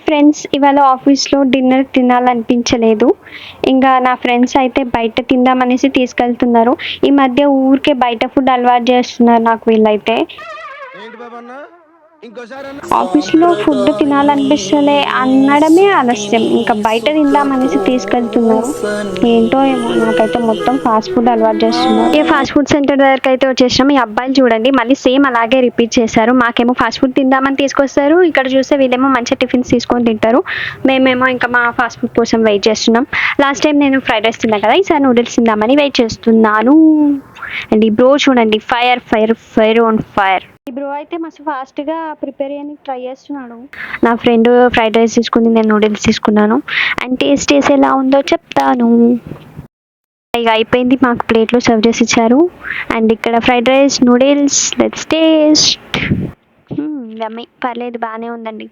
Friends ఇవాళ ఆఫీస్లో dinner తినాలనిపించలేదు. ఇంకా నా ఫ్రెండ్స్ అయితే బయట తిందామనేసి తీసుకెళ్తున్నారు. ఈ మధ్య ఊరికే బయట ఫుడ్ అలవాటు చేస్తున్నారు నాకు వీళ్ళైతే. ఆఫీస్లో ఫుడ్ తినాలనిపిస్తలే అనడమే ఆలస్యం. ఇంకా బయట తిందామనేసి తీసుకెళ్తున్నారు. ఏంటో ఏమో నాకైతే మొత్తం ఫాస్ట్ ఫుడ్ అలవాటు చేస్తున్నారు. ఈ ఫాస్ట్ ఫుడ్ సెంటర్ దగ్గరికి అయితే వచ్చేసినాం. ఈ అబ్బాయిలు చూడండి మళ్ళీ సేమ్ అలాగే రిపీట్ చేశారు. మాకేమో ఫాస్ట్ ఫుడ్ తిందామని తీసుకొస్తారు. ఇక్కడ చూస్తే వీళ్ళేమో మంచిగా టిఫిన్స్ తీసుకొని తింటారు. మేమేమో ఇంకా మా ఫాస్ట్ ఫుడ్ కోసం వెయిట్ చేస్తున్నాం. లాస్ట్ టైం నేను ఫ్రైడ్ రైస్ తిన్నా కదా, ఈసారి నూడిల్స్ తిందామని వెయిట్ చేస్తున్నాను. అండ్ ఈ బ్రో చూడండి, fire fire fire on fire. ఈ బ్రో అయితే మస్తు ఫాస్ట్గా ప్రిపేర్ చేయడానికి ట్రై చేస్తున్నాడు. నా ఫ్రెండ్ ఫ్రైడ్ రైస్ తీసుకుంది, నేను నూడిల్స్ తీసుకున్నాను. అండ్ టేస్ట్ చేసి ఎలా ఉందో చెప్తాను. ఇక అయిపోయింది, మాకు ప్లేట్లో సర్వ్ చేసి ఇచ్చారు. అండ్ ఇక్కడ fried rice, noodles, let's taste. Yummy, పర్లేదు బాగానే ఉందండి.